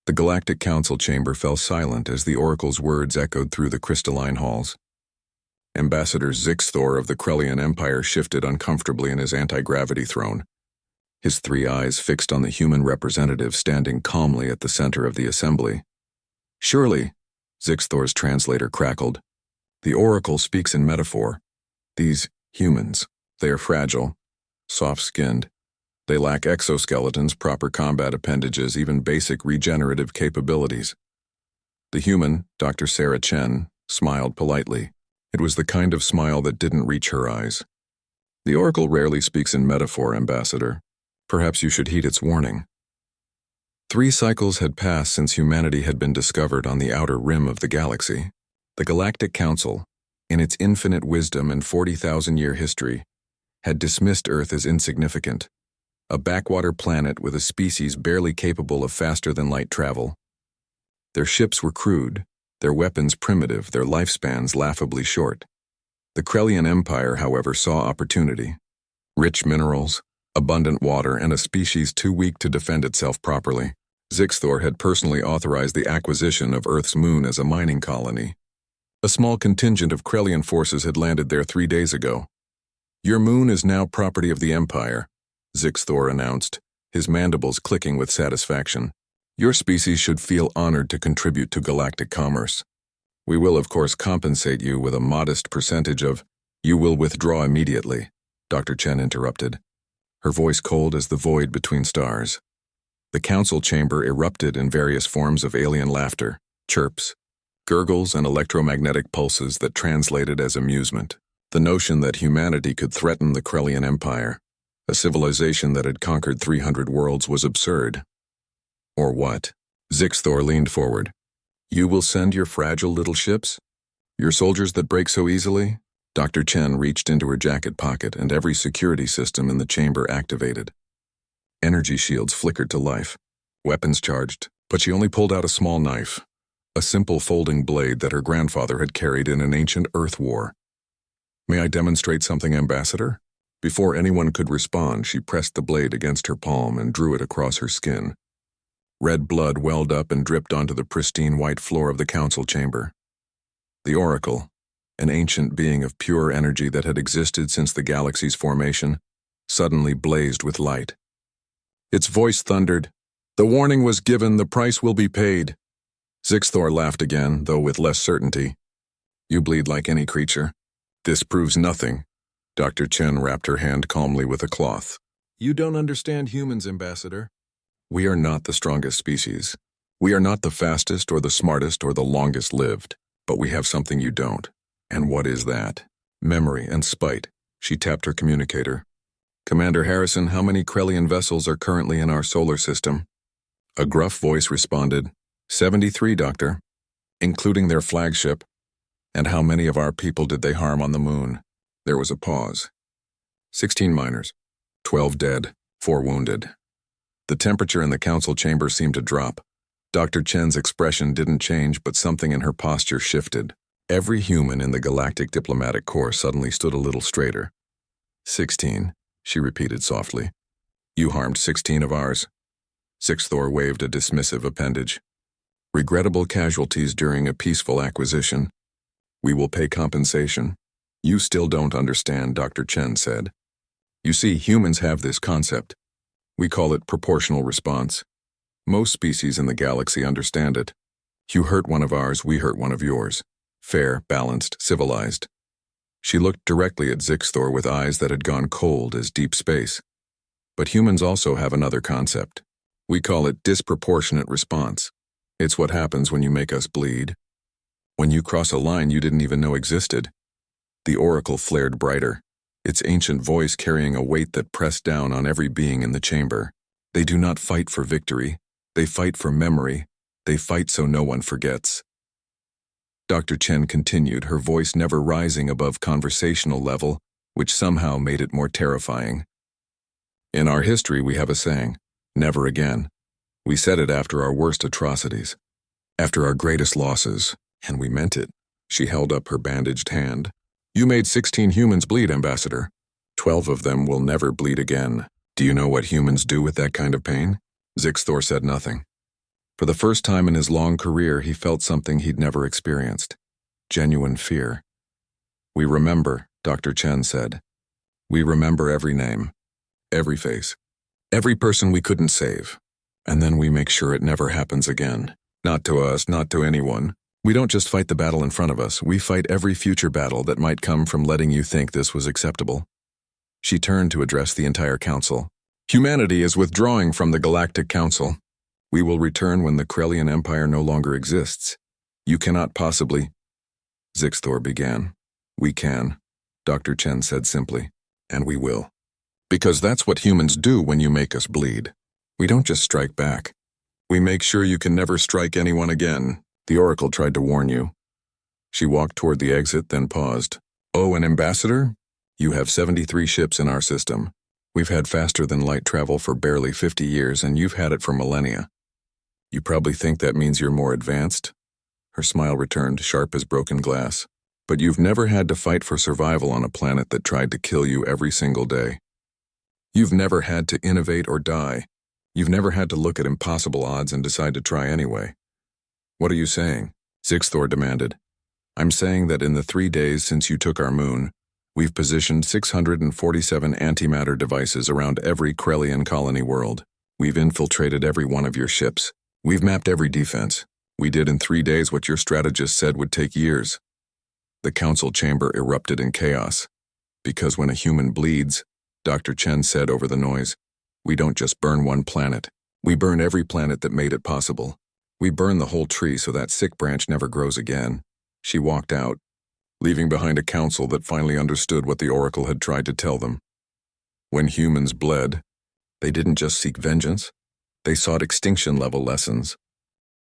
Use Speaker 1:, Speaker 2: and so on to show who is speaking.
Speaker 1: The Galactic Council chamber fell silent as the Oracle's words echoed through the crystalline halls. Ambassador Zixthor of the Krellian Empire shifted uncomfortably in his anti-gravity throne, his three eyes fixed on the human representative standing calmly at the center of the assembly. "Surely," Zixthor's translator crackled, "the Oracle speaks in metaphor. These humans, they are fragile, soft-skinned. They lack exoskeletons, proper combat appendages, even basic regenerative capabilities." The human, Dr. Sarah Chen, smiled politely. It was the kind of smile that didn't reach her eyes. "The Oracle rarely speaks in metaphor, Ambassador. Perhaps you should heed its warning." 3 cycles had passed since humanity had been discovered on the outer rim of the galaxy. The Galactic Council, in its infinite wisdom and 40,000-year history, had dismissed Earth as insignificant, a backwater planet with a species barely capable of faster-than-light travel. Their ships were crude, their weapons primitive, their lifespans laughably short. The Krellian Empire, however, saw opportunity. Rich minerals, abundant water, and a species too weak to defend itself properly. Zixthor had personally authorized the acquisition of Earth's moon as a mining colony. A small contingent of Krellian forces had landed there 3 days ago. "Your moon is now property of the Empire," Zixthor announced, his mandibles clicking with satisfaction. "Your species should feel honored to contribute to galactic commerce. We will, of course, compensate you with a modest percentage of—" "You will withdraw immediately," Dr. Chen interrupted, her voice cold as the void between stars. The council chamber erupted in various forms of alien laughter, chirps, gurgles, and electromagnetic pulses that translated as amusement. The notion that humanity could threaten the Krellian Empire, a civilization that had conquered 300 worlds, was absurd. Or what? Zixthor leaned forward. "You will send your fragile little ships? Your soldiers that break so easily?" Dr. Chen reached into her jacket pocket and every security system in the chamber activated. Energy shields flickered to life, weapons charged, but she only pulled out a small knife, a simple folding blade that her grandfather had carried in an ancient Earth war. "May I demonstrate something, Ambassador?" Before anyone could respond, she pressed the blade against her palm and drew it across her skin. Red blood welled up and dripped onto the pristine white floor of the council chamber. The Oracle, an ancient being of pure energy that had existed since the galaxy's formation, suddenly blazed with light. Its voice thundered, "The warning was given, the price will be paid." Zixthor laughed again, though with less certainty. "You bleed like any creature. This proves nothing." Dr. Chen wrapped her hand calmly with a cloth. "You don't understand humans, Ambassador. We are not the strongest species. We are not the fastest or the smartest or the longest lived, but we have something you don't. And what is that? Memory and spite." She tapped her communicator. "Commander Harrison, how many Krellian vessels are currently in our solar system?" A gruff voice responded, 73, Doctor, including their flagship. "And how many of our people did they harm on the moon?" There was a pause. 16 miners, 12 dead, 4 wounded. The temperature in the council chamber seemed to drop. Dr. Chen's expression didn't change, but something in her posture shifted. Every human in the Galactic Diplomatic Corps suddenly stood a little straighter. 16, she repeated softly. "You harmed 16 of ours." Zixthor waved a dismissive appendage. "Regrettable casualties during a peaceful acquisition. We will pay compensation." "You still don't understand," Dr. Chen said. "You see, humans have this concept. We call it proportional response. Most species in the galaxy understand it. You hurt one of ours, we hurt one of yours. Fair, balanced, civilized." She looked directly at Zixthor with eyes that had gone cold as deep space. "But humans also have another concept. We call it disproportionate response. It's what happens when you make us bleed. When you cross a line you didn't even know existed." The Oracle flared brighter, its ancient voice carrying a weight that pressed down on every being in the chamber. "They do not fight for victory. They fight for memory. They fight so no one forgets." Dr. Chen continued, her voice never rising above conversational level, which somehow made it more terrifying. "In our history we have a saying, never again. We said it after our worst atrocities, after our greatest losses, and we meant it." She held up her bandaged hand. "You made 16 humans bleed, Ambassador. 12 of them will never bleed again. Do you know what humans do with that kind of pain?" Zixthor said nothing. For the first time in his long career, he felt something he'd never experienced. Genuine fear. "We remember," Dr. Chen said. "We remember every name, every face, every person we couldn't save. And then we make sure it never happens again. Not to us, not to anyone. We don't just fight the battle in front of us, we fight every future battle that might come from letting you think this was acceptable." She turned to address the entire council. "Humanity is withdrawing from the Galactic Council. We will return when the Krellian Empire no longer exists. You cannot possibly—" Zixthor began. "We can," Dr. Chen said simply. "And we will. Because that's what humans do when you make us bleed. We don't just strike back. We make sure you can never strike anyone again. The Oracle tried to warn you." She walked toward the exit, then paused. "Oh, an ambassador? You have 73 ships in our system. We've had faster-than-light travel for barely 50 years, and you've had it for millennia. You probably think that means you're more advanced?" Her smile returned, sharp as broken glass. "But you've never had to fight for survival on a planet that tried to kill you every single day. You've never had to innovate or die. You've never had to look at impossible odds and decide to try anyway." "What are you saying?" Zixthor demanded. "I'm saying that in the 3 days since you took our moon, we've positioned 647 antimatter devices around every Krellian colony world. We've infiltrated every one of your ships. We've mapped every defense. We did in 3 days what your strategist said would take years." The council chamber erupted in chaos. "Because when a human bleeds," Dr. Chen said over the noise, "we don't just burn one planet. We burn every planet that made it possible. We burn the whole tree so that sick branch never grows again." She walked out, leaving behind a council that finally understood what the Oracle had tried to tell them. When humans bled, they didn't just seek vengeance. They sought extinction-level lessons.